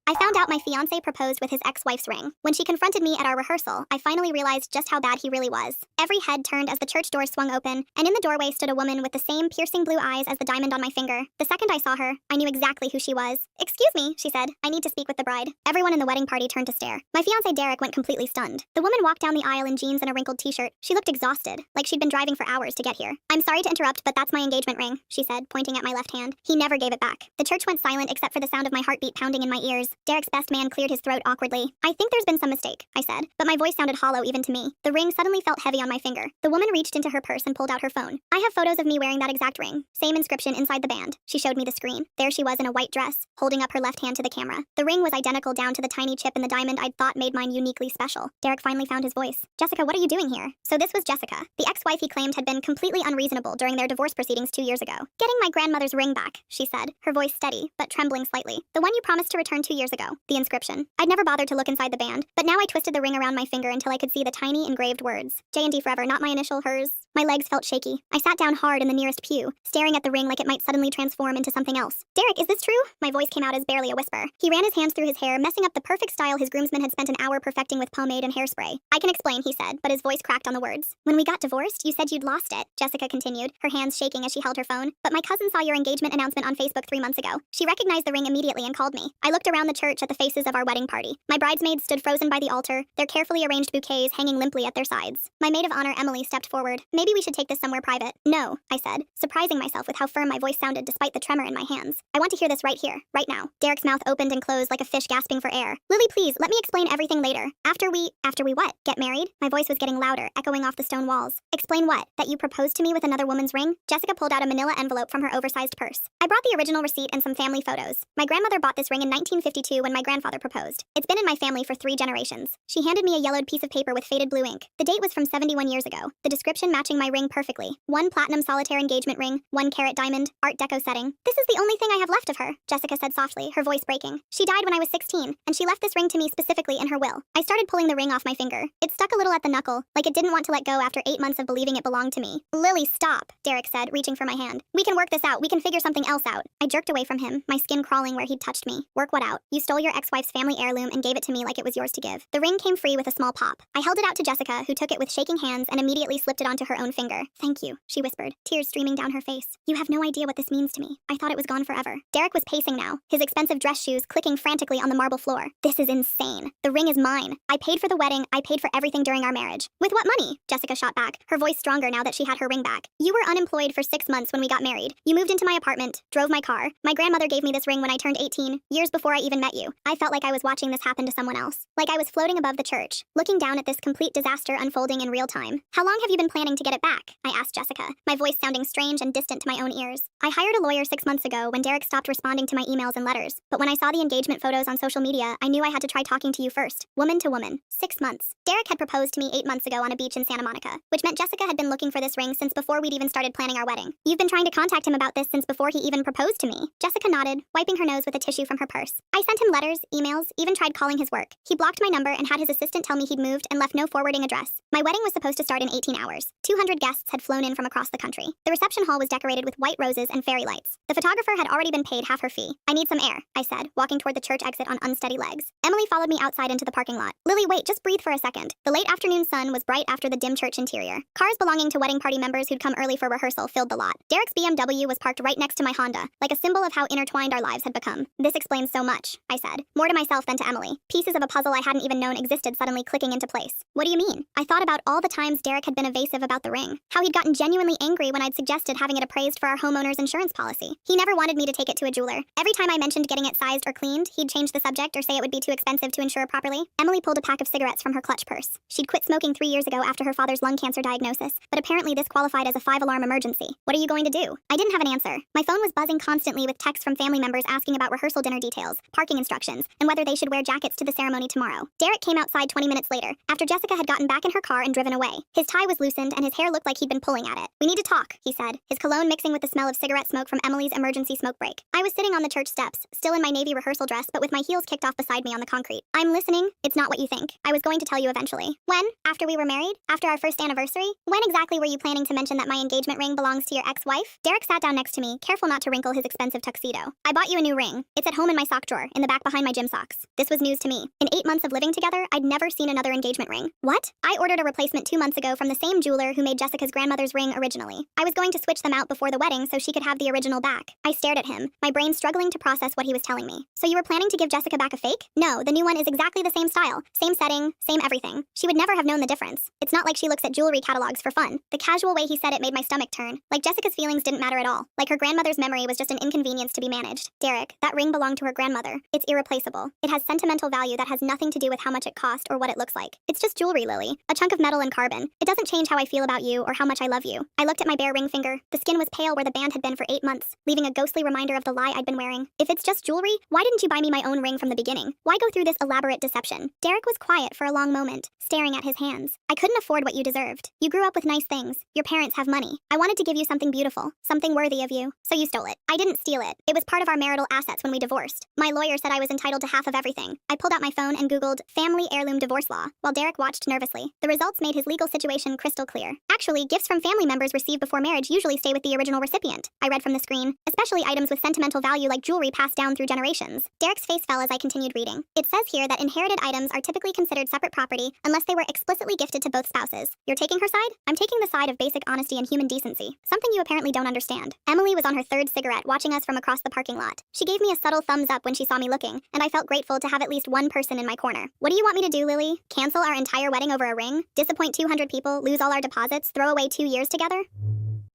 I found out my fiancé proposed with his ex-wife's ring. When she confronted me at our rehearsal, I finally realized just how bad he really was. Every head turned as the church door swung open, and in the doorway stood a woman with the same piercing blue eyes as the diamond on my finger. The second I saw her, I knew exactly who she was. "Excuse me," she said. "I need to speak with the bride." Everyone in the wedding party turned to stare. My fiancé Derek went completely stunned. The woman walked down the aisle in jeans and a wrinkled t-shirt. She looked exhausted, like she'd been driving for hours to get here. "I'm sorry to interrupt, but that's my engagement ring," she said, pointing at my left hand. He never gave it back. The church went silent except for the sound of my heartbeat pounding in my ears. Derek's best man cleared his throat awkwardly. "I think there's been some mistake," I said, but my voice sounded hollow even to me. The ring suddenly felt heavy on my finger. The woman reached into her purse and pulled out her phone. "I have photos of me wearing that exact ring. Same inscription inside the band." She showed me the screen. There she was in a white dress, holding up her left hand to the camera. The ring was identical down to the tiny chip in the diamond I'd thought made mine uniquely special. Derek finally found his voice. "Jessica, what are you doing here?" So this was Jessica. The ex-wife he claimed had been completely unreasonable during their divorce proceedings 2 years ago. "Getting my grandmother's ring back," she said, her voice steady, but trembling slightly. "The one you promised to return 2 years ago." The inscription. I'd never bothered to look inside the band, but now I twisted the ring around my finger until I could see the tiny engraved words. J&D forever, not my initial, hers. My legs felt shaky. I sat down hard in the nearest pew, staring at the ring like it might suddenly transform into something else. "Derek, is this true?" My voice came out as barely a whisper. He ran his hands through his hair, messing up the perfect style his groomsmen had spent an hour perfecting with pomade and hairspray. "I can explain," he said, but his voice cracked on the words. "When we got divorced, you said you'd lost it," Jessica continued, her hands shaking as she held her phone. "But my cousin saw your engagement announcement on Facebook 3 months ago. She recognized the ring immediately and called me. I looked around the church at the faces of our wedding party. My bridesmaids stood frozen by the altar, their carefully arranged bouquets hanging limply at their sides. My maid of honor, Emily, stepped forward. "Maybe we should take this somewhere private." "No," I said, surprising myself with how firm my voice sounded despite the tremor in my hands. "I want to hear this right here, right now." Derek's mouth opened and closed like a fish gasping for air. "Lily, please, let me explain everything later. After we what? Get married?" My voice was getting louder, echoing off the stone walls. "Explain what? That you proposed to me with another woman's ring?" Jessica pulled out a manila envelope from her oversized purse. "I brought the original receipt and some family photos. My grandmother bought this ring in 1952 when my grandfather proposed. It's been in my family for 3 generations." She handed me a yellowed piece of paper with faded blue ink. The date was from 71 years ago, the description matching my ring perfectly. 1 platinum solitaire engagement ring, 1 carat diamond, Art Deco setting. "This is the only thing I have left of her," Jessica said softly, her voice breaking. "She died when I was 16, and she left this ring to me specifically in her will." I started pulling the ring off my finger. It stuck a little at the knuckle, like it didn't want to let go after 8 months of believing it belonged to me. "Lily, stop," Derek said, reaching for my hand. "We can work this out. We can figure something else out." I jerked away from him, my skin crawling where he'd touched me. "Work what out? You stole your ex-wife's family heirloom and gave it to me like it was yours to give." The ring came free with a small pop. I held it out to Jessica, who took it with shaking hands and immediately slipped it onto her own finger. "Thank you," she whispered, tears streaming down her face. "You have no idea what this means to me. I thought it was gone forever." Derek was pacing now, his expensive dress shoes clicking frantically on the marble floor. "This is insane. The ring is mine. I paid for the wedding. I paid for everything during our marriage." "With what money?" Jessica shot back, her voice stronger now that she had her ring back. "You were unemployed for 6 months when we got married. You moved into my apartment, drove my car. My grandmother gave me this ring when I turned 18, years before I even met you. I felt like I was watching this happen to someone else. Like I was floating above the church, looking down at this complete disaster unfolding in real time." "How long have you been planning to get it back?" I asked Jessica, my voice sounding strange and distant to my own ears. "I hired a lawyer 6 months ago when Derek stopped responding to my emails and letters. But when I saw the engagement photos on social media, I knew I had to try talking to you first. Woman to woman. 6 months. Derek had proposed to me 8 months ago on a beach in Santa Monica, which meant Jessica had been looking for this ring since before we'd even started planning our wedding. You've been trying to contact him about this since before he even proposed to me." Jessica nodded, wiping her nose with a tissue from her purse. "I sent him letters, emails, even tried calling his work. He blocked my number and had his assistant tell me he'd moved and left no forwarding address. My wedding was supposed to start in 18 hours. 200 guests had flown in from across the country. The reception hall was decorated with white roses and fairy lights. The photographer had already been paid half her fee. "I need some air," I said, walking toward the church exit on unsteady legs. Emily followed me outside into the parking lot. "Lily, wait, just breathe for a second." The late afternoon sun was bright after the dim church interior. Cars belonging to wedding party members who'd come early for rehearsal filled the lot. Derek's BMW was parked right next to my Honda, like a symbol of how intertwined our lives had become. "This explains so much," I said, more to myself than to Emily. Pieces of a puzzle I hadn't even known existed suddenly clicking into place. "What do you mean?" I thought about all the times Derek had been evasive about the ring, how he'd gotten genuinely angry when I'd suggested having it appraised for our homeowner's insurance policy. He never wanted me to take it to a jeweler. Every time I mentioned getting it sized or cleaned, he'd change the subject or say it would be too expensive to insure properly. Emily pulled a pack of cigarettes from her clutch purse. She'd quit smoking 3 years ago after her father's lung cancer diagnosis, but apparently this qualified as a 5-alarm emergency. "What are you going to do?" I didn't have an answer. My phone was buzzing constantly with texts from family members asking about rehearsal dinner details, parking instructions, and whether they should wear jackets to the ceremony tomorrow. Derek came outside 20 minutes later, after Jessica had gotten back in her car and driven away. His tie was loosened and his hair looked like he'd been pulling at it. "We need to talk," he said, his cologne mixing with the smell of cigarette smoke from Emily's emergency smoke break. I was sitting on the church steps, still in my navy rehearsal dress but with my heels kicked off beside me on the concrete. "I'm listening. It's not what you think. I was going to tell you eventually." "When? After we were married? After our first anniversary? When exactly were you planning to mention that my engagement ring belongs to your ex-wife?" Derek sat down next to me, careful not to wrinkle his expensive tuxedo. "I bought you a new ring. It's at home in my sock drawer, in the back behind my gym socks." This was news to me. In 8 months of living together, I'd never seen another engagement ring. "What?" "I ordered a replacement 2 months ago from the same jeweler who made Jessica's grandmother's ring originally. I was going to switch them out before the wedding so she could have the original back." I stared at him, my brain struggling to process what he was telling me. "So you were planning to give Jessica back a fake?" "No, the new one is exactly the same style, same setting, same everything. She would never have known the difference. It's not like she looks at jewelry catalogs for fun." The casual way he said it made my stomach turn, like Jessica's feelings didn't matter at all, like her grandmother's memory was just an inconvenience to be managed. "Derek, that ring belonged to her grandmother. It's irreplaceable. It has sentimental value that has nothing to do with how much it cost or what it looks like. It's just jewelry, Lily. A chunk of metal and carbon. It doesn't change how I feel about you or how much I love you." I looked at my bare ring finger. The skin was pale where the band had been for 8 months, leaving a ghostly reminder of the lie I'd been wearing. "If it's just jewelry, why didn't you buy me my own ring from the beginning? Why go through this elaborate deception?" Derek was quiet for a long moment, staring at his hands. "I couldn't afford what you deserved. You grew up with nice things. Your parents have money. I wanted to give you something beautiful, something worthy of you. So you stole it." "I didn't steal it. It was part of our marital assets when we divorced. My lawyer said I was entitled to half of everything." I pulled out my phone and Googled family heirloom divorce law, while Derek watched nervously. The results made his legal situation crystal clear. "Actually, gifts from family members received before marriage usually stay with the original recipient," I read from the screen, "especially items with sentimental value like jewelry passed down through generations." Derek's face fell as I continued reading. "It says here that inherited items are typically considered separate property unless they were explicitly gifted to both spouses." "You're taking her side?" "I'm taking the side of basic honesty and human decency, something you apparently don't understand." Emily was on her third cigarette, watching us from across the parking lot. She gave me a subtle thumbs up when she saw me looking, and I felt grateful to have at least one person in my corner. "What do you want me to do, Lily? Cancel our entire wedding over a ring? Disappoint 200 people, lose all our deposits, throw away 2 years together?"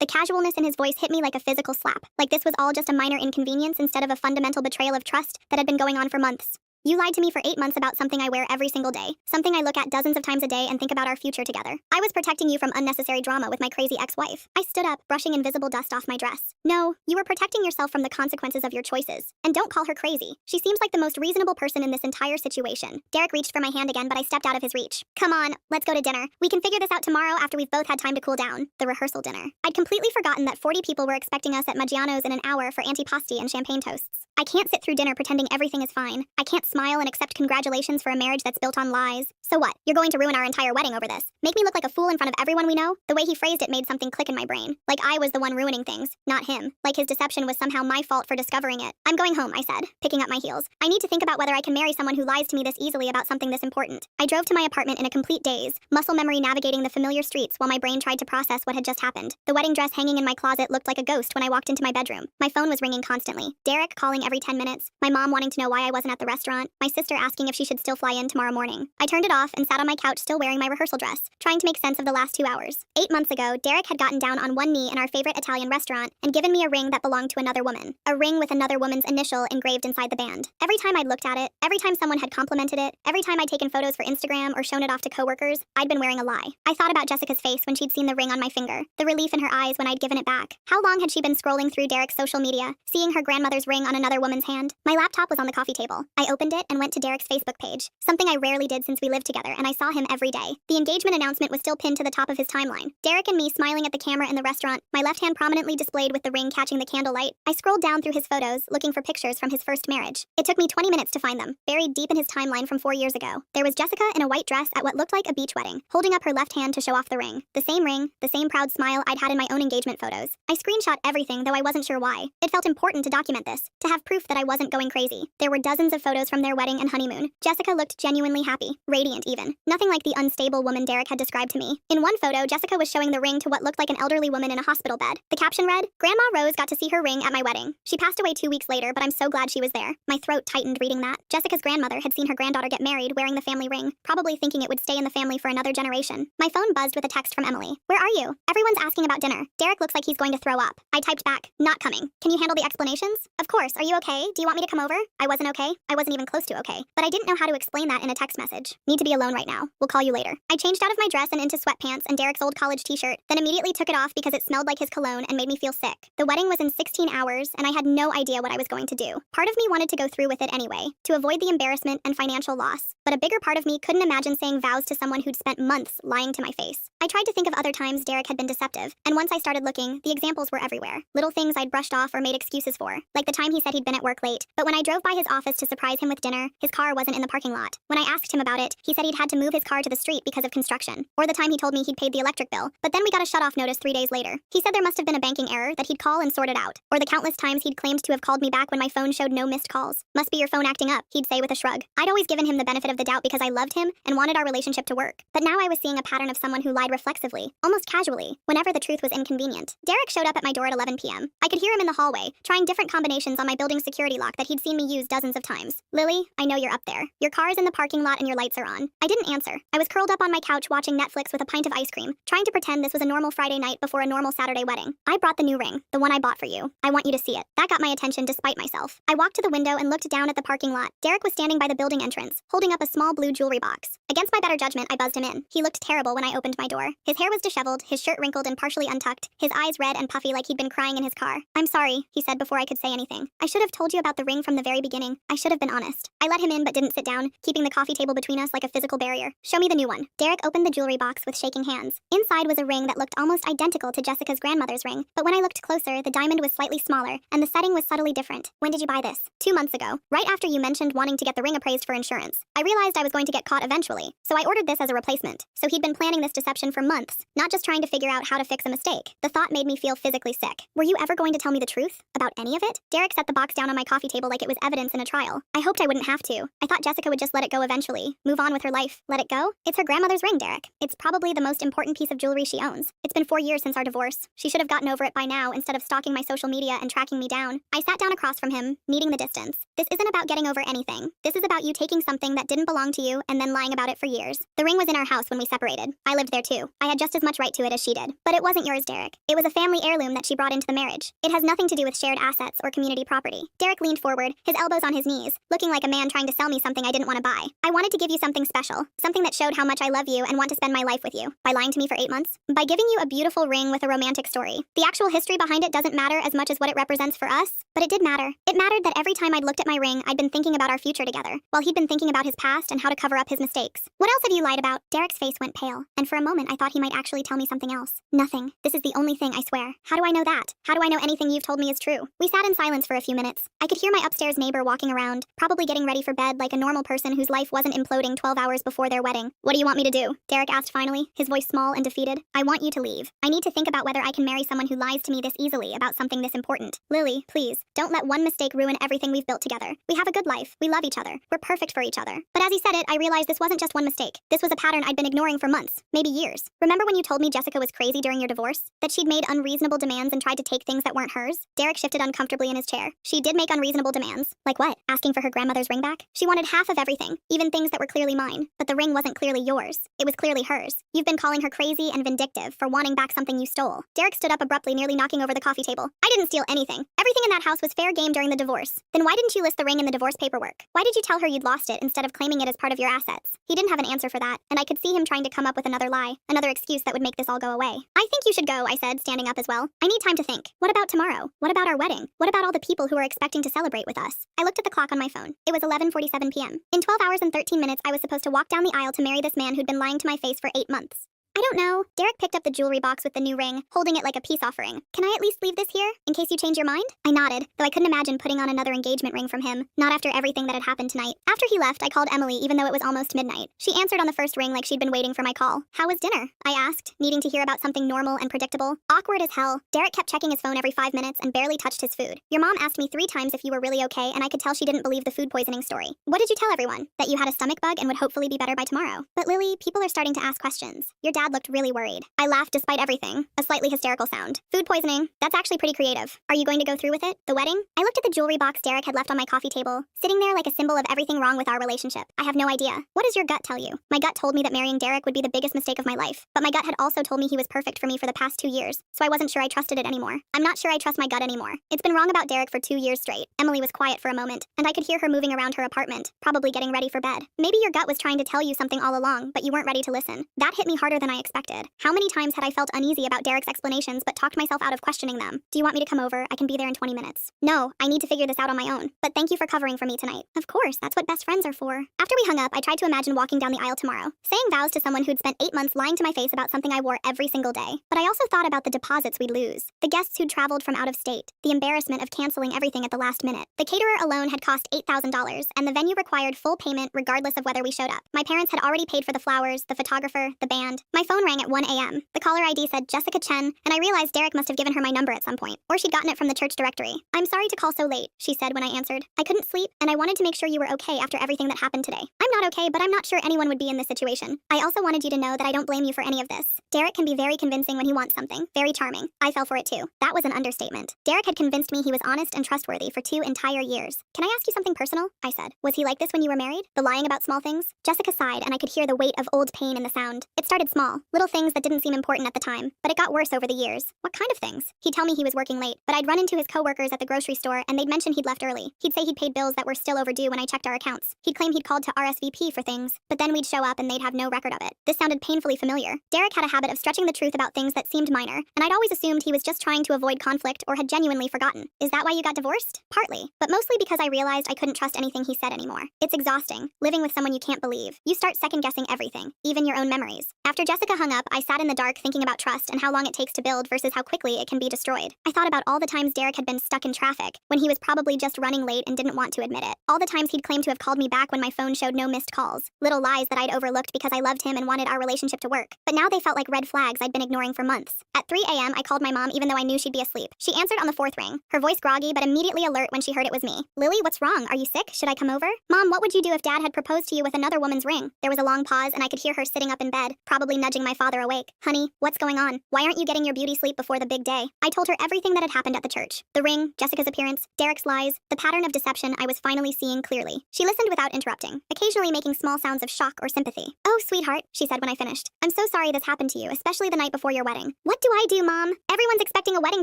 The casualness in his voice hit me like a physical slap, like this was all just a minor inconvenience instead of a fundamental betrayal of trust that had been going on for months. "You lied to me for 8 months about something I wear every single day, something I look at dozens of times a day and think about our future together. I was protecting you from unnecessary drama with my crazy ex-wife." I stood up, brushing invisible dust off my dress. "No, you were protecting yourself from the consequences of your choices. And don't call her crazy. She seems like the most reasonable person in this entire situation." Derek reached for my hand again, but I stepped out of his reach. "Come on, let's go to dinner. We can figure this out tomorrow after we've both had time to cool down." The rehearsal dinner. I'd completely forgotten that 40 people were expecting us at Maggiano's in an hour for antipasti and champagne toasts. I can't sit through dinner pretending everything is fine. I can't smile and accept congratulations for a marriage that's built on lies. "So what? You're going to ruin our entire wedding over this? Make me look like a fool in front of everyone we know?" The way he phrased it made something click in my brain. Like I was the one ruining things, not him. Like his deception was somehow my fault for discovering it. "I'm going home," I said, picking up my heels. "I need to think about whether I can marry someone who lies to me this easily about something this important." I drove to my apartment in a complete daze, muscle memory navigating the familiar streets while my brain tried to process what had just happened. The wedding dress hanging in my closet looked like a ghost when I walked into my bedroom. My phone was ringing constantly. Derek calling every 10 minutes. My mom wanting to know why I wasn't at the restaurant. My sister asking if she should still fly in tomorrow morning. I turned it off and sat on my couch still wearing my rehearsal dress, trying to make sense of the last 2 hours. 8 months ago, Derek had gotten down on one knee in our favorite Italian restaurant and given me a ring that belonged to another woman. A ring with another woman's initial engraved inside the band. Every time I'd looked at it, every time someone had complimented it, every time I'd taken photos for Instagram or shown it off to coworkers, I'd been wearing a lie. I thought about Jessica's face when she'd seen the ring on my finger, the relief in her eyes when I'd given it back. How long had she been scrolling through Derek's social media, seeing her grandmother's ring on another woman's hand? My laptop was on the coffee table. I opened it and went to Derek's Facebook page, something I rarely did since we lived together, and I saw him every day. The engagement announcement was still pinned to the top of his timeline. Derek and me smiling at the camera in the restaurant, my left hand prominently displayed with the ring catching the candlelight. I scrolled down through his photos, looking for pictures from his first marriage. It took me 20 minutes to find them, buried deep in his timeline from 4 years ago. There was Jessica in a white dress at what looked like a beach wedding, holding up her left hand to show off the ring. The same proud smile I'd had in my own engagement photos. I screenshot everything, though I wasn't sure why. It felt important to document this, to have proof that I wasn't going crazy. There were dozens of photos from their wedding and honeymoon. Jessica looked genuinely happy, radiant even. Nothing like the unstable woman Derek had described to me. In one photo, Jessica was showing the ring to what looked like an elderly woman in a hospital bed. The caption read, "Grandma Rose got to see her ring at my wedding. She passed away 2 weeks later, but I'm so glad she was there." My throat tightened reading that. Jessica's grandmother had seen her granddaughter get married wearing the family ring, probably thinking it would stay in the family for another generation. My phone buzzed with a text from Emily. "Where are you? Everyone's asking about dinner. Derek looks like he's going to throw up." I typed back, "Not coming. Can you handle the explanations?" "Of course. Are you okay? Do you want me to come over?" I wasn't okay. I wasn't even close to okay. But I didn't know how to explain that in a text message. "Need to be alone right now. We'll call you later." I changed out of my dress and into sweatpants and Derek's old college t-shirt, then immediately took it off because it smelled like his cologne and made me feel sick. The wedding was in 16 hours, and I had no idea what I was going to do. Part of me wanted to go through with it anyway, to avoid the embarrassment and financial loss, but a bigger part of me couldn't imagine saying vows to someone who'd spent months lying to my face. I tried to think of other times Derek had been deceptive, and once I started looking, the examples were everywhere. Little things I'd brushed off or made excuses for, like the time he said he'd been at work late, but when I drove by his office to surprise him with dinner, his car wasn't in the parking lot. When I asked him about it, he said he'd had to move his car to the street because of construction. Or the time he told me he'd paid the electric bill, but then we got a shut-off notice 3 days later. He said there must have been a banking error that he'd call and sort it out. Or the countless times he'd claimed to have called me back when my phone showed no missed calls. Must be your phone acting up, he'd say with a shrug. I'd always given him the benefit of the doubt because I loved him and wanted our relationship to work. But now I was seeing a pattern of someone who lied reflexively, almost casually, whenever the truth was inconvenient. Derek showed up at my door at 11 p.m. I could hear him in the hallway, trying different combinations on my building's security lock that he'd seen me use dozens of times. Lily, I know you're up there. Your car is in the parking lot and your lights are on. I didn't answer. I was curled up on my couch watching Netflix with a pint of ice cream, trying to pretend this was a normal Friday night before a normal Saturday wedding. I brought the new ring, the one I bought for you. I want you to see it. That got my attention despite myself. I walked to the window and looked down at the parking lot. Derek was standing by the building entrance, holding up a small blue jewelry box. Against my better judgment, I buzzed him in. He looked terrible when I opened my door. His hair was disheveled, his shirt wrinkled and partially untucked, his eyes red and puffy like he'd been crying in his car. I'm sorry, he said before I could say anything. I should have told you about the ring from the very beginning. I should have been honest. I let him in but didn't sit down, keeping the coffee table between us like a physical barrier. Show me the new one. Derek opened the jewelry box with shaking hands. Inside was a ring that looked almost identical to Jessica's grandmother's ring, but when I looked closer, the diamond was slightly smaller, and the setting was subtly different. When did you buy this? 2 months ago, right after you mentioned wanting to get the ring appraised for insurance. I realized I was going to get caught eventually, so I ordered this as a replacement. So he'd been planning this deception for months, not just trying to figure out how to fix a mistake. The thought made me feel physically sick. Were you ever going to tell me the truth? About any of it? Derek set the box down on my coffee table like it was evidence in a trial. I hoped I wouldn't have to. I thought Jessica would just let it go eventually. Move on with her life. Let it go? It's her grandmother's ring, Derek. It's probably the most important piece of jewelry she owns. It's been 4 years since our divorce. She should have gotten over it by now instead of stalking my social media and tracking me down. I sat down across from him, needing the distance. This isn't about getting over anything. This is about you taking something that didn't belong to you and then lying about it for years. The ring was in our house when we separated. I lived there too. I had just as much right to it as she did. But it wasn't yours, Derek. It was a family heirloom that she brought into the marriage. It has nothing to do with shared assets or community property. Derek leaned forward, his elbows on his knees, looking like a man trying to sell me something I didn't want to buy. I wanted to give you something special, something that showed how much I love you and want to spend my life with you. By lying to me for 8 months? By giving you a beautiful ring with a romantic story. The actual history behind it doesn't matter as much as what it represents for us, but it did matter. It mattered that every time I'd looked at my ring, I'd been thinking about our future together, while he'd been thinking about his past and how to cover up his mistakes. What else have you lied about? Derek's face went pale, and for a moment I thought he might actually tell me something else. Nothing. This is the only thing, I swear. How do I know that? How do I know anything you've told me is true? We sat in silence for a few minutes. I could hear my upstairs neighbor walking around, probably getting ready for bed like a normal person whose life wasn't imploding 12 hours before their wedding. What do you want me to do? Derek asked finally, his voice small and defeated. I want you to leave. I need to think about whether I can marry someone who lies to me this easily about something this important. Lily, please, don't let one mistake ruin everything we've built together. We have a good life. We love each other. We're perfect for each other. But as he said it, I realized this wasn't just one mistake. This was a pattern I'd been ignoring for months, maybe years. Remember when you told me Jessica was crazy during your divorce? That she'd made unreasonable demands and tried to take things that weren't hers? Derek shifted uncomfortably in his chair. She did make unreasonable demands. Like what? Asking for her grandmother's ring back? She wanted half of everything, even things that were clearly mine. But the ring wasn't clearly yours. It was clearly hers. You've been calling her crazy and vindictive for wanting back something you stole. Derek stood up abruptly, nearly knocking over the coffee table. I didn't steal anything. Everything in that house was fair game during the divorce. Then why didn't you list the ring in the divorce paperwork? Why did you tell her you'd lost it instead of claiming it as part of your assets? He didn't have an answer for that, and I could see him trying to come up with another lie, another excuse that would make this all go away. I think you should go, I said, standing up as well. I need time to think. What about tomorrow? What about our wedding? What about all the people who are expecting to celebrate with us? I looked at the clock on my phone. It was 11:47 p.m. In 12 hours and 13 minutes, I was supposed to walk down the aisle to marry this man who'd been lying to my face for 8 months. I don't know. Derek picked up the jewelry box with the new ring, holding it like a peace offering. Can I at least leave this here, in case you change your mind? I nodded, though I couldn't imagine putting on another engagement ring from him, not after everything that had happened tonight. After he left, I called Emily even though it was almost midnight. She answered on the first ring like she'd been waiting for my call. How was dinner? I asked, needing to hear about something normal and predictable. Awkward as hell. Derek kept checking his phone every 5 minutes and barely touched his food. Your mom asked me 3 times if you were really okay, and I could tell she didn't believe the food poisoning story. What did you tell everyone? That you had a stomach bug and would hopefully be better by tomorrow. But Lily, people are starting to ask questions. Your dad looked really worried. I laughed despite everything, a slightly hysterical sound. Food poisoning? That's actually pretty creative. Are you going to go through with it? The wedding? I looked at the jewelry box Derek had left on my coffee table, sitting there like a symbol of everything wrong with our relationship. I have no idea. What does your gut tell you? My gut told me that marrying Derek would be the biggest mistake of my life, but my gut had also told me he was perfect for me for the past 2 years, so I wasn't sure I trusted it anymore. I'm not sure I trust my gut anymore. It's been wrong about Derek for 2 years straight. Emily was quiet for a moment, and I could hear her moving around her apartment, probably getting ready for bed. Maybe your gut was trying to tell you something all along, but you weren't ready to listen. That hit me harder than than I expected. How many times had I felt uneasy about Derek's explanations but talked myself out of questioning them? Do you want me to come over? I can be there in 20 minutes. No, I need to figure this out on my own. But thank you for covering for me tonight. Of course, that's what best friends are for. After we hung up, I tried to imagine walking down the aisle tomorrow, saying vows to someone who'd spent 8 months lying to my face about something I wore every single day. But I also thought about the deposits we'd lose, the guests who'd traveled from out of state, the embarrassment of canceling everything at the last minute. The caterer alone had cost $8,000, and the venue required full payment regardless of whether we showed up. My parents had already paid for the flowers, the photographer, the band. My phone rang at 1 a.m. The caller ID said Jessica Chen, and I realized Derek must have given her my number at some point, or she'd gotten it from the church directory. I'm sorry to call so late, she said when I answered. I couldn't sleep, and I wanted to make sure you were okay after everything that happened today. I'm not okay, but I'm not sure anyone would be in this situation. I also wanted you to know that I don't blame you for any of this. Derek can be very convincing when he wants something, very charming. I fell for it too. That was an understatement. Derek had convinced me he was honest and trustworthy for 2 entire years. Can I ask you something personal? I said. Was he like this when you were married? The lying about small things? Jessica sighed, and I could hear the weight of old pain in the sound. It started small, little things that didn't seem important at the time, but it got worse over the years. What kind of things? He'd tell me he was working late, but I'd run into his coworkers at the grocery store and they'd mention he'd left early. He'd say he'd paid bills that were still overdue when I checked our accounts. He'd claim he'd called to RSVP for things, but then we'd show up and they'd have no record of it. This sounded painfully familiar. Derek had a habit of stretching the truth about things that seemed minor, and I'd always assumed he was just trying to avoid conflict or had genuinely forgotten. Is that why you got divorced? Partly, but mostly because I realized I couldn't trust anything he said anymore. It's exhausting, living with someone you can't believe. You start second-guessing everything, even your own memories. After Jessica hung up, I sat in the dark thinking about trust and how long it takes to build versus how quickly it can be destroyed. I thought about all the times Derek had been stuck in traffic, when he was probably just running late and didn't want to admit it. All the times he'd claimed to have called me back when my phone showed no missed calls. Little lies that I'd overlooked because I loved him and wanted our relationship to work. But now they felt like red flags I'd been ignoring for months. At 3 a.m., I called my mom even though I knew she'd be asleep. She answered on the 4th ring, her voice groggy but immediately alert when she heard it was me. Lily, what's wrong? Are you sick? Should I come over? Mom, what would you do if Dad had proposed to you with another woman's ring? There was a long pause and I could hear her sitting up in bed, probably nudging my father awake. Honey, what's going on? Why aren't you getting your beauty sleep before the big day? I told her everything that had happened at the church. The ring, Jessica's appearance, Derek's lies, the pattern of deception I was finally seeing clearly. She listened without interrupting, occasionally making small sounds of shock or sympathy. Oh, sweetheart, she said when I finished. I'm so sorry this happened to you, especially the night before your wedding. What do I do, Mom? Everyone's expecting a wedding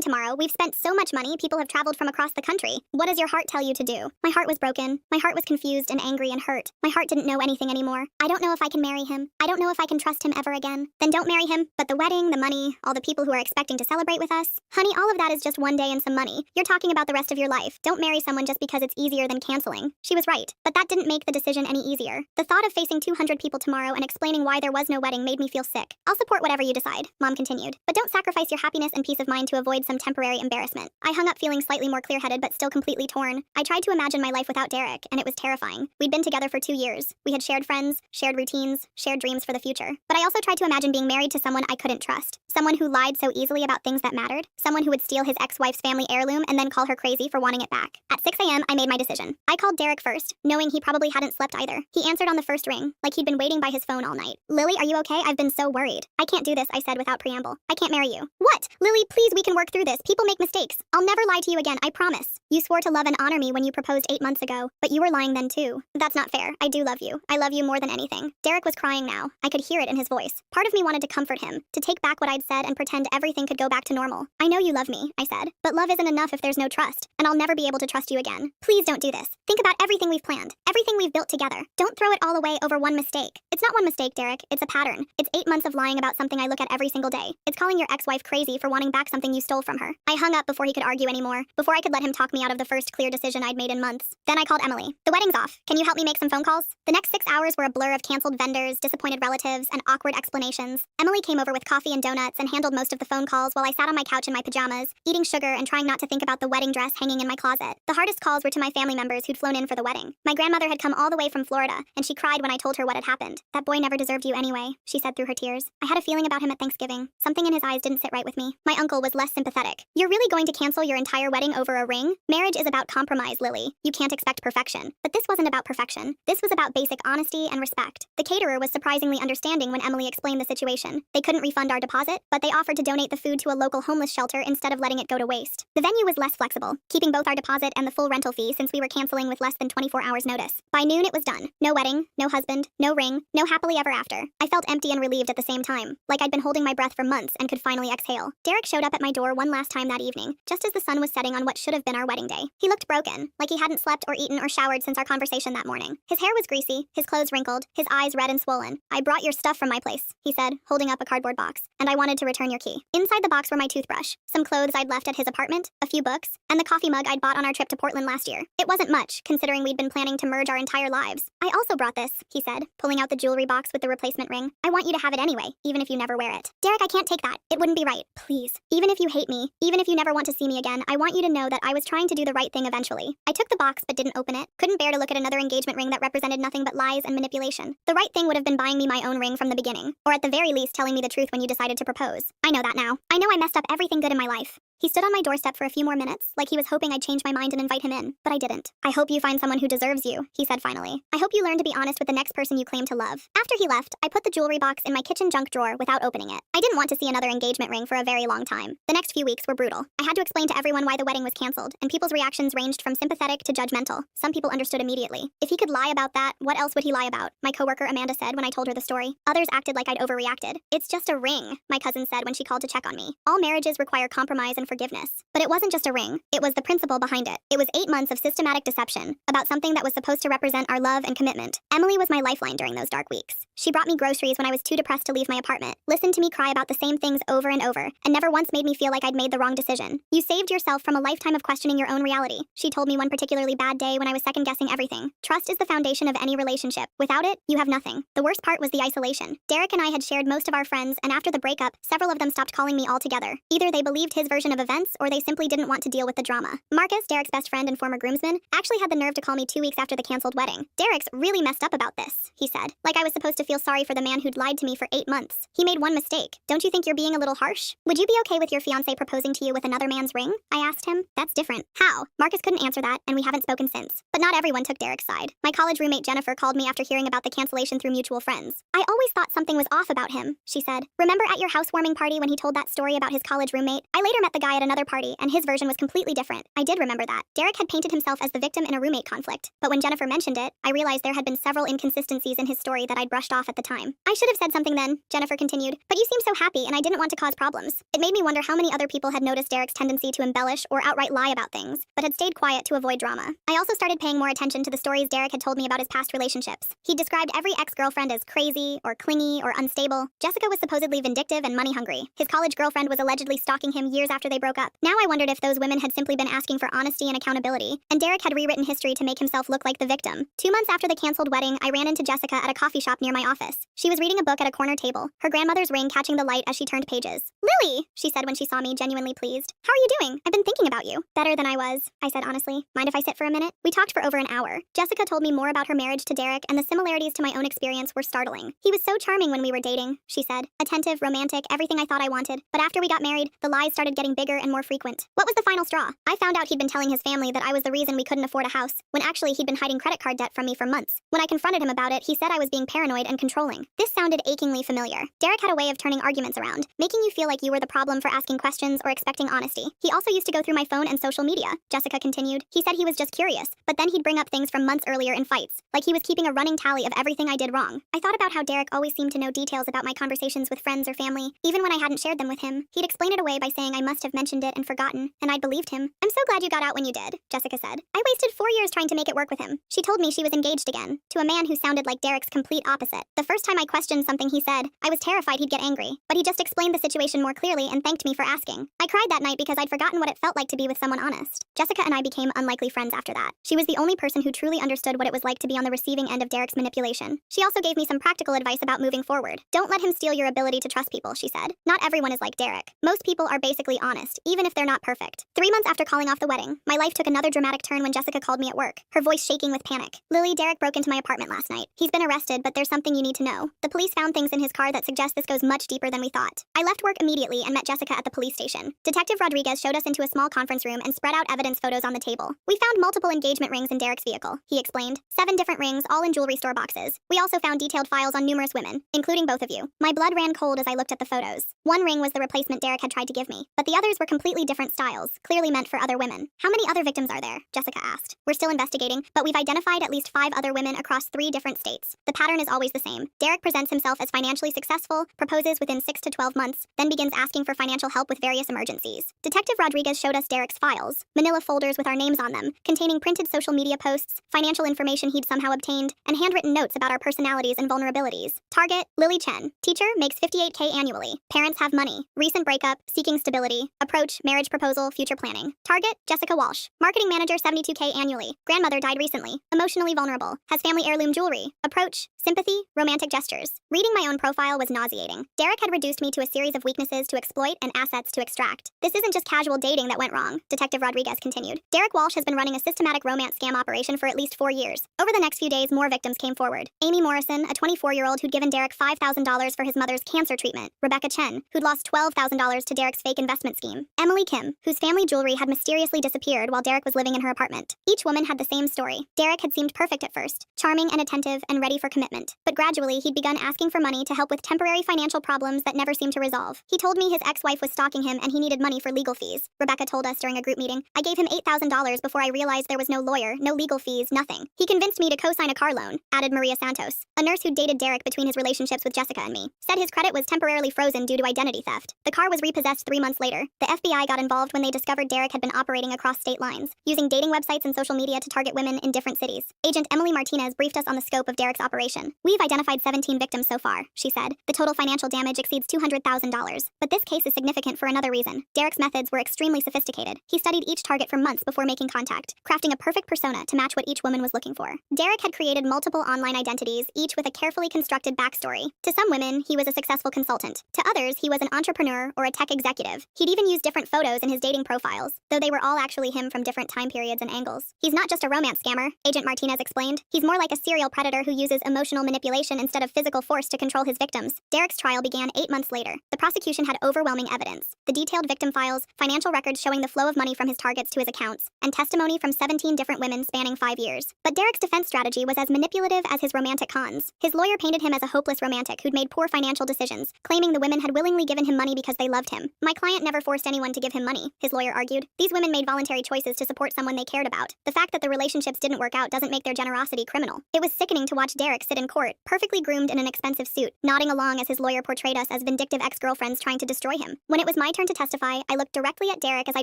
tomorrow. We've spent so much money. People have traveled from across the country. What does your heart tell you to do? My heart was broken. My heart was confused and angry and hurt. My heart didn't know anything anymore. I don't know if I can marry him. I don't know if I can trust him ever again. Then don't marry him. But the wedding, the money, all the people who are expecting to celebrate with us. Honey, all of that is just one day and some money. You're talking about the rest of your life. Don't marry someone just because it's easier than canceling. She was right, but that didn't make the decision any easier. The thought of facing 200 people tomorrow and explaining why there was no wedding made me feel sick. I'll support whatever you decide, Mom continued. But don't sacrifice your happiness and peace of mind to avoid some temporary embarrassment. I hung up feeling slightly more clear-headed but still completely torn. I tried to imagine my life without Derek, and it was terrifying. We'd been together for 2 years. We had shared friends, shared routines, shared dreams for the future. But I also tried to imagine being married to someone I couldn't trust. Someone who lied so easily about things that mattered. Someone who would steal his ex-wife's family heirloom and then call her crazy for wanting it back. At 6 a.m., I made my decision. I called Derek first, knowing he probably hadn't slept either. He answered on the first ring, like he'd been waiting by his phone all night. Lily, are you okay? I've been so worried. I can't do this, I said without preamble. I can't marry you. What? Lily, please, we can work through this. People make mistakes. I'll never lie to you again, I promise. You swore to love and honor me when you proposed 8 months ago, but you were lying then too. That's not fair. I do love you. I love you more than anything. Derek was crying now. I could hear it in his voice. Part of me wanted to comfort him, to take back what I'd said and pretend everything could go back to normal. I know you love me, I said, but love isn't enough if there's no trust, and I'll never be able to trust you again. Please don't do this. Think about everything we've planned, everything we've built together. Don't throw it all away over one mistake. It's not one mistake, Derek. It's a pattern. It's 8 months of lying about something I look at every single day. It's calling your ex-wife crazy for wanting back something you stole from her. I hung up before he could argue anymore, before I could let him talk me out of the first clear decision I'd made in months. Then I called Emily. The wedding's off. Can you help me make some phone calls? The next 6 hours were a blur of canceled vendors, disappointed relatives, and awkward explanations. Emily came over with coffee and donuts and handled most of the phone calls while I sat on my couch in my pajamas, eating sugar and trying not to think about the wedding dress hanging in my closet. The hardest calls were to my family members who'd flown in for the wedding. My grandmother had come all the way from Florida, and she cried when I told her what had happened. That boy never deserved you anyway, she said through her tears. I had a feeling about him at Thanksgiving. Something in his eyes didn't sit right with me. My uncle was less sympathetic. You're really going to cancel your entire wedding over a ring? Marriage is about compromise, Lily. You can't expect perfection. But this wasn't about perfection. This was about basic honesty and respect. The caterer was surprisingly understanding when Emily explained the situation. They couldn't refund our deposit, but they offered to donate the food to a local homeless shelter instead of letting it go to waste. The venue was less flexible, keeping both our deposit and the full rental fee since we were canceling with less than 24 hours notice. By noon it was done. No wedding, no husband, no ring, no happily ever after. I felt empty and relieved at the same time, like I'd been holding my breath for months and could finally exhale. Derek showed up at my door one last time that evening, just as the sun was setting on what should have been our wedding wedding day. He looked broken, like he hadn't slept or eaten or showered since our conversation that morning. His hair was greasy, his clothes wrinkled, his eyes red and swollen. "I brought your stuff from my place," he said, holding up a cardboard box, "and I wanted to return your key." Inside the box were my toothbrush, some clothes I'd left at his apartment, a few books, and the coffee mug I'd bought on our trip to Portland last year. It wasn't much, considering we'd been planning to merge our entire lives. "I also brought this," he said, pulling out the jewelry box with the replacement ring. "I want you to have it anyway, even if you never wear it." "Derek, I can't take that. It wouldn't be right. Please. Even if you hate me, even if you never want to see me again, I want you to know that I was trying to do the right thing eventually." I took the box but didn't open it. Couldn't bear to look at another engagement ring that represented nothing but lies and manipulation. The right thing would have been buying me my own ring from the beginning, or at the very least telling me the truth when you decided to propose. I know that now. I know I messed up everything good in my life. He stood on my doorstep for a few more minutes, like he was hoping I'd change my mind and invite him in, but I didn't. "I hope you find someone who deserves you," he said finally. "I hope you learn to be honest with the next person you claim to love." After he left, I put the jewelry box in my kitchen junk drawer without opening it. I didn't want to see another engagement ring for a very long time. The next few weeks were brutal. I had to explain to everyone why the wedding was canceled, and people's reactions ranged from sympathetic to judgmental. Some people understood immediately. If he could lie about that, what else would he lie about? My coworker Amanda said when I told her the story. Others acted like I'd overreacted. "It's just a ring," my cousin said when she called to check on me. "All marriages require compromise and forgiveness." But it wasn't just a ring. It was the principle behind it. It was 8 months of systematic deception about something that was supposed to represent our love and commitment. Emily was my lifeline during those dark weeks. She brought me groceries when I was too depressed to leave my apartment, listened to me cry about the same things over and over, and never once made me feel like I'd made the wrong decision. "You saved yourself from a lifetime of questioning your own reality," she told me one particularly bad day when I was second-guessing everything. "Trust is the foundation of any relationship. Without it, you have nothing." The worst part was the isolation. Derek and I had shared most of our friends, and after the breakup, several of them stopped calling me altogether. Either they believed his version of events, or they simply didn't want to deal with the drama. Marcus, Derek's best friend and former groomsman, actually had the nerve to call me 2 weeks after the canceled wedding. "Derek's really messed up about this," he said, like I was supposed to feel sorry for the man who'd lied to me for 8 months. "He made one mistake. Don't you think you're being a little harsh? Would you be okay with your fiancé proposing to you with another man's ring?" I asked him. "That's different." "How?" Marcus couldn't answer that, and we haven't spoken since. But not everyone took Derek's side. My college roommate Jennifer called me after hearing about the cancellation through mutual friends. "I always thought something was off about him," she said. "Remember at your housewarming party when he told that story about his college roommate? I later met the guy at another party, and his version was completely different." I did remember that. Derek had painted himself as the victim in a roommate conflict, but when Jennifer mentioned it, I realized there had been several inconsistencies in his story that I'd brushed off at the time. "I should have said something then," Jennifer continued, "but you seemed so happy and I didn't want to cause problems." It made me wonder how many other people had noticed Derek's tendency to embellish or outright lie about things, but had stayed quiet to avoid drama. I also started paying more attention to the stories Derek had told me about his past relationships. He described every ex-girlfriend as crazy or clingy or unstable. Jessica was supposedly vindictive and money-hungry. His college girlfriend was allegedly stalking him years after they broke up. Now I wondered if those women had simply been asking for honesty and accountability, and Derek had rewritten history to make himself look like the victim. 2 months after the canceled wedding, I ran into Jessica at a coffee shop near my office. She was reading a book at a corner table, her grandmother's ring catching the light as she turned pages. "Lily," she said when she saw me, genuinely pleased. "How are you doing? I've been thinking about you." "Better than I was," I said honestly. "Mind if I sit for a minute?" We talked for over an hour. Jessica told me more about her marriage to Derek, and the similarities to my own experience were startling. "He was so charming when we were dating," she said. "Attentive, romantic, everything I thought I wanted. But after we got married, the lies started getting bigger and more frequent." "What was the final straw?" "I found out he'd been telling his family that I was the reason we couldn't afford a house, when actually he'd been hiding credit card debt from me for months. When I confronted him about it, he said I was being paranoid and controlling." This sounded achingly familiar. Derek had a way of turning arguments around, making you feel like you were the problem for asking questions or expecting honesty. "He also used to go through my phone and social media," Jessica continued. "He said he was just curious, but then he'd bring up things from months earlier in fights, like he was keeping a running tally of everything I did wrong." I thought about how Derek always seemed to know details about my conversations with friends or family, even when I hadn't shared them with him. He'd explain it away by saying I must have mentioned it and forgotten, and I'd believed him. "I'm so glad you got out when you did," Jessica said. "I wasted 4 years trying to make it work with him." She told me she was engaged again, to a man who sounded like Derek's complete opposite. The first time I questioned something he said, I was terrified he'd get angry, but he just explained the situation more clearly and thanked me for asking. I cried that night because I'd forgotten what it felt like to be with someone honest. Jessica and I became unlikely friends after that. She was the only person who truly understood what it was like to be on the receiving end of Derek's manipulation. She also gave me some practical advice about moving forward. "Don't let him steal your ability to trust people," she said. "Not everyone is like Derek. Most people are basically honest, even if they're not perfect." 3 months after calling off the wedding, my life took another dramatic turn when Jessica called me at work, her voice shaking with panic. "Lily, Derek broke into my apartment last night. He's been arrested, but there's something you need to know. The police found things in his car that suggest this goes much deeper than we thought." I left work immediately and met Jessica at the police station. Detective Rodriguez showed us into a small conference room and spread out evidence photos on the table. "We found multiple engagement rings in Derek's vehicle," he explained. 7 different rings, all in jewelry store boxes. "We also found detailed files on numerous women, including both of you." My blood ran cold as I looked at the photos. One ring was the replacement Derek had tried to give me, but the other others were completely different styles, clearly meant for other women. How many other victims are there? Jessica asked. We're still investigating, but we've identified at least 5 other women across 3 different states. The pattern is always the same. Derek presents himself as financially successful, proposes within 6 to 12 months, then begins asking for financial help with various emergencies. Detective Rodriguez showed us Derek's files, manila folders with our names on them, containing printed social media posts, financial information he'd somehow obtained, and handwritten notes about our personalities and vulnerabilities. Target, Lily Chen. Teacher, makes $58K annually. Parents have money. Recent breakup, seeking stability. Approach, marriage proposal, future planning. Target, Jessica Walsh. Marketing manager, $72K annually. Grandmother died recently. Emotionally vulnerable. Has family heirloom jewelry. Approach, sympathy, romantic gestures. Reading my own profile was nauseating. Derek had reduced me to a series of weaknesses to exploit and assets to extract. This isn't just casual dating that went wrong, Detective Rodriguez continued. Derek Walsh has been running a systematic romance scam operation for at least 4 years. Over the next few days, more victims came forward. Amy Morrison, a 24-year-old who'd given Derek $5,000 for his mother's cancer treatment. Rebecca Chen, who'd lost $12,000 to Derek's fake investment scheme. Emily Kim, whose family jewelry had mysteriously disappeared while Derek was living in her apartment. Each woman had the same story. Derek had seemed perfect at first, charming and attentive and ready for commitment. But gradually, he'd begun asking for money to help with temporary financial problems that never seemed to resolve. He told me his ex-wife was stalking him and he needed money for legal fees. Rebecca told us during a group meeting. I gave him $8,000 before I realized there was no lawyer, no legal fees, nothing. He convinced me to co-sign a car loan, added Maria Santos, a nurse who dated Derek between his relationships with Jessica and me. Said his credit was temporarily frozen due to identity theft. The car was repossessed 3 months later. The FBI got involved when they discovered Derek had been operating across state lines, using dating websites and social media to target women in different cities. Agent Emily Martinez briefed us on the scope of Derek's operation. We've identified 17 victims so far, she said. The total financial damage exceeds $200,000. But this case is significant for another reason. Derek's methods were extremely sophisticated. He studied each target for months before making contact, crafting a perfect persona to match what each woman was looking for. Derek had created multiple online identities, each with a carefully constructed backstory. To some women, he was a successful consultant. To others, he was an entrepreneur or a tech executive. He'd even used different photos in his dating profiles, though they were all actually him from different time periods and angles. He's not just a romance scammer, Agent Martinez explained. He's more like a serial predator who uses emotional manipulation instead of physical force to control his victims. Derek's trial began 8 months later. The prosecution had overwhelming evidence. The detailed victim files, financial records showing the flow of money from his targets to his accounts, and testimony from 17 different women spanning 5 years. But Derek's defense strategy was as manipulative as his romantic cons. His lawyer painted him as a hopeless romantic who'd made poor financial decisions, claiming the women had willingly given him money because they loved him. My client never forced anyone to give him money, his lawyer argued. These women made voluntary choices to support someone they cared about. The fact that the relationships didn't work out doesn't make their generosity criminal. It was sickening to watch Derek sit in court, perfectly groomed in an expensive suit, nodding along as his lawyer portrayed us as vindictive ex-girlfriends trying to destroy him. When it was my turn to testify, I looked directly at Derek as I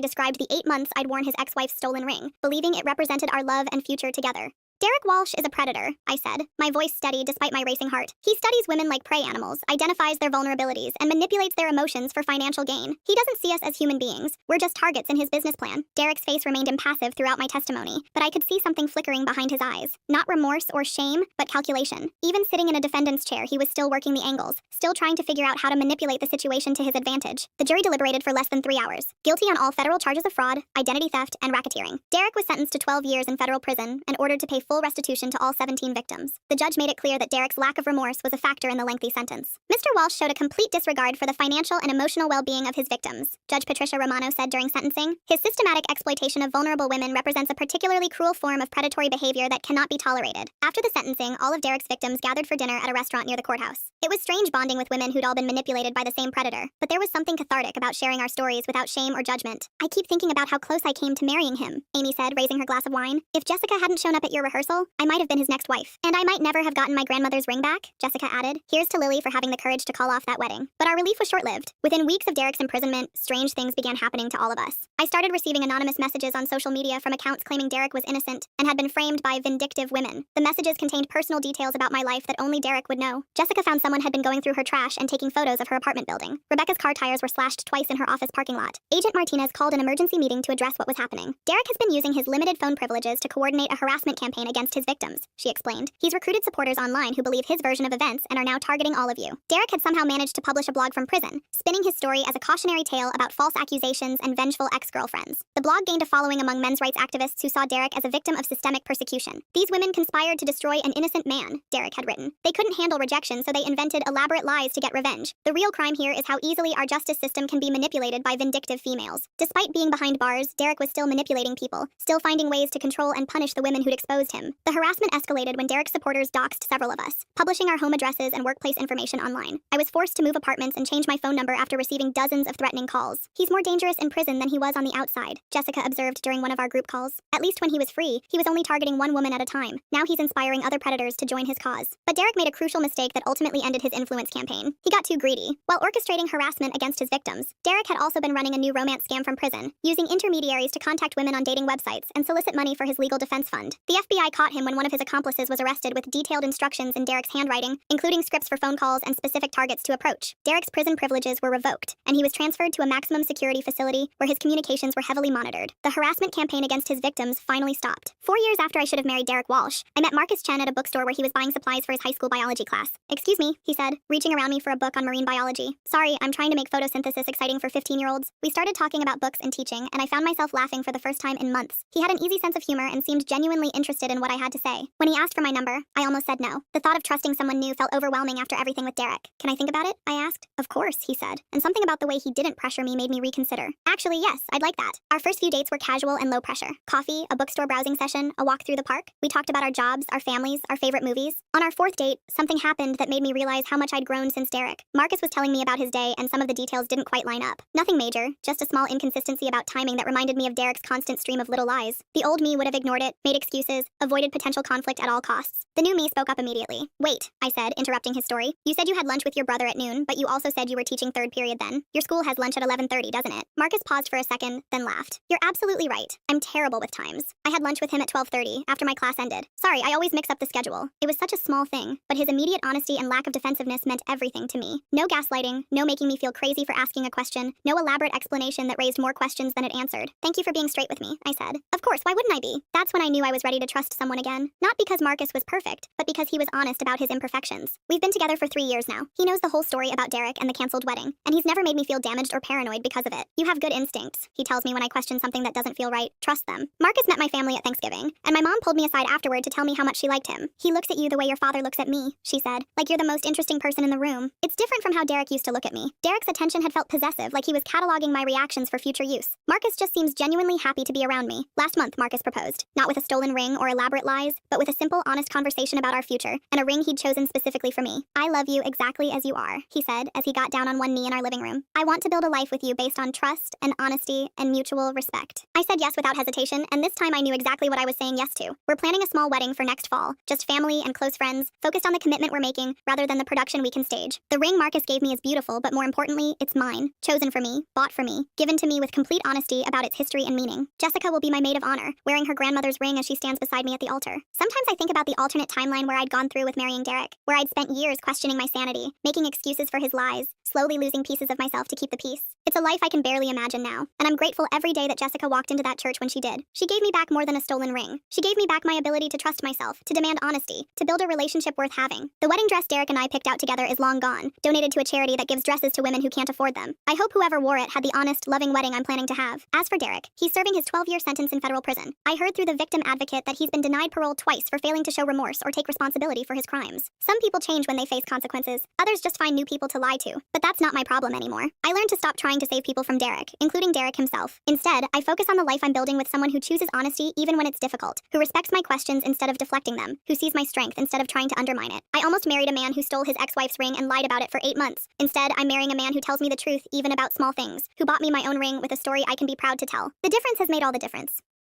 described the 8 months I'd worn his ex-wife's stolen ring, believing it represented our love and future together. Derek Walsh is a predator, I said, my voice steady despite my racing heart. He studies women like prey animals, identifies their vulnerabilities, and manipulates their emotions for financial gain. He doesn't see us as human beings. We're just targets in his business plan. Derek's face remained impassive throughout my testimony, but I could see something flickering behind his eyes. Not remorse or shame, but calculation. Even sitting in a defendant's chair, he was still working the angles, still trying to figure out how to manipulate the situation to his advantage. The jury deliberated for less than 3 hours. Guilty on all federal charges of fraud, identity theft, and racketeering. Derek was sentenced to 12 years in federal prison and ordered to pay full restitution to all 17 victims. The judge made it clear that Derek's lack of remorse was a factor in the lengthy sentence. Mr. Walsh showed a complete disregard for the financial and emotional well-being of his victims, Judge Patricia Romano said during sentencing. His systematic exploitation of vulnerable women represents a particularly cruel form of predatory behavior that cannot be tolerated. After the sentencing, all of Derek's victims gathered for dinner at a restaurant near the courthouse. It was strange bonding with women who'd all been manipulated by the same predator, but there was something cathartic about sharing our stories without shame or judgment. I keep thinking about how close I came to marrying him, Amy said, raising her glass of wine. If Jessica hadn't shown up at your rehearsal, I might have been his next wife. And I might never have gotten my grandmother's ring back, Jessica added. Here's to Lily for having the courage to call off that wedding. But our relief was short-lived. Within weeks of Derek's imprisonment, strange things began happening to all of us. I started receiving anonymous messages on social media from accounts claiming Derek was innocent and had been framed by vindictive women. The messages contained personal details about my life that only Derek would know. Jessica found someone had been going through her trash and taking photos of her apartment building. Rebecca's car tires were slashed twice in her office parking lot. Agent Martinez called an emergency meeting to address what was happening. Derek has been using his limited phone privileges to coordinate a harassment campaign against his victims, she explained. He's recruited supporters online who believe his version of events and are now targeting all of you. Derek had somehow managed to publish a blog from prison, spinning his story as a cautionary tale about false accusations and vengeful ex-girlfriends. The blog gained a following among men's rights activists who saw Derek as a victim of systemic persecution. These women conspired to destroy an innocent man, Derek had written. They couldn't handle rejection, so they invented elaborate lies to get revenge. The real crime here is how easily our justice system can be manipulated by vindictive females. Despite being behind bars, Derek was still manipulating people, still finding ways to control and punish the women who'd exposed him. The harassment escalated when Derek's supporters doxed several of us, publishing our home addresses and workplace information online. I was forced to move apartments and change my phone number after receiving dozens of threatening calls. He's more dangerous in prison than he was on the outside, Jessica observed during one of our group calls. At least when he was free, he was only targeting one woman at a time. Now he's inspiring other predators to join his cause. But Derek made a crucial mistake that ultimately ended his influence campaign. He got too greedy. While orchestrating harassment against his victims, Derek had also been running a new romance scam from prison, using intermediaries to contact women on dating websites and solicit money for his legal defense fund. The FBI caught him when one of his accomplices was arrested with detailed instructions in Derek's handwriting, including scripts for phone calls and specific targets to approach. Derek's prison privileges were revoked, and he was transferred to a maximum security facility where his communications were heavily monitored. The harassment campaign against his victims finally stopped. 4 years after I should have married Derek Walsh, I met Marcus Chen at a bookstore where he was buying supplies for his high school biology class. "Excuse me," he said, reaching around me for a book on marine biology. "Sorry, I'm trying to make photosynthesis exciting for 15-year-olds. We started talking about books and teaching, and I found myself laughing for the first time in months. He had an easy sense of humor and seemed genuinely interested in what I had to say. When he asked for my number, I almost said no. The thought of trusting someone new felt overwhelming after everything with Derek. "Can I think about it?" I asked. "Of course," he said, and something about the way he didn't pressure me made me reconsider. "Actually, yes, I'd like that." Our first few dates were casual and low pressure. Coffee, a bookstore browsing session, a walk through the park. We talked about our jobs, our families, our favorite movies. On our fourth date, something happened that made me realize how much I'd grown since Derek. Marcus was telling me about his day, and some of the details didn't quite line up. Nothing major, just a small inconsistency about timing that reminded me of Derek's constant stream of little lies. The old me would have ignored it, made excuses, avoided potential conflict at all costs. The new me spoke up immediately. "Wait," I said, interrupting his story. "You said you had lunch with your brother at noon, but you also said you were teaching third period then. Your school has lunch at 11:30, doesn't it?" Marcus paused for a second, then laughed. "You're absolutely right. I'm terrible with times. I had lunch with him at 12:30, after my class ended. Sorry, I always mix up the schedule." It was such a small thing, but his immediate honesty and lack of defensiveness meant everything to me. No gaslighting, no making me feel crazy for asking a question, no elaborate explanation that raised more questions than it answered. "Thank you for being straight with me," I said. "Of course, why wouldn't I be?" That's when I knew I was ready to trust someone again. Not because Marcus was perfect, but because he was honest about his imperfections. We've been together for 3 years now. He knows the whole story about Derek and the canceled wedding, and he's never made me feel damaged or paranoid because of it. "You have good instincts," he tells me when I question something that doesn't feel right. "Trust them." Marcus met my family at Thanksgiving, and my mom pulled me aside afterward to tell me how much she liked him. "He looks at you the way your father looks at me," she said, "like you're the most interesting person in the room." It's different from how Derek used to look at me. Derek's attention had felt possessive, like he was cataloging my reactions for future use. Marcus just seems genuinely happy to be around me. Last month, Marcus proposed. Not with a stolen ring or elaborate lies, but with a simple, honest conversation about our future, and a ring he'd chosen specifically for me. "I love you exactly as you are," he said as he got down on one knee in our living room. "I want to build a life with you based on trust and honesty and mutual respect." I said yes without hesitation, and this time I knew exactly what I was saying yes to. We're planning a small wedding for next fall, just family and close friends, focused on the commitment we're making rather than the production we can stage. The ring Marcus gave me is beautiful, but more importantly, it's mine. Chosen for me, bought for me, given to me with complete honesty about its history and meaning. Jessica will be my maid of honor, wearing her grandmother's ring as she stands beside me at the altar. Sometimes I think about the alternate timeline where I'd gone through with marrying Derek, where I'd spent years questioning my sanity, making excuses for his lies, slowly losing pieces of myself to keep the peace. It's a life I can barely imagine now, and I'm grateful every day that Jessica walked into that church when she did. She gave me back more than a stolen ring. She gave me back my ability to trust myself, to demand honesty, to build a relationship worth having. The wedding dress Derek and I picked out together is long gone, donated to a charity that gives dresses to women who can't afford them. I hope whoever wore it had the honest, loving wedding I'm planning to have. As for Derek, he's serving his 12-year sentence in federal prison. I heard through the victim advocate that he's been denied parole twice for failing to show remorse or take responsibility for his crimes. Some people change when they face consequences, others just find new people to lie to. But that's not my problem anymore. I learned to stop trying to save people from Derek, including Derek himself. Instead, I focus on the life I'm building with someone who chooses honesty even when it's difficult, who respects my questions instead of deflecting them, who sees my strength instead of trying to undermine it. I almost married a man who stole his ex-wife's ring and lied about it for 8 months. Instead, I'm marrying a man who tells me the truth even about small things, who bought me my own ring with a story I can be proud to tell. The difference has made all the difference.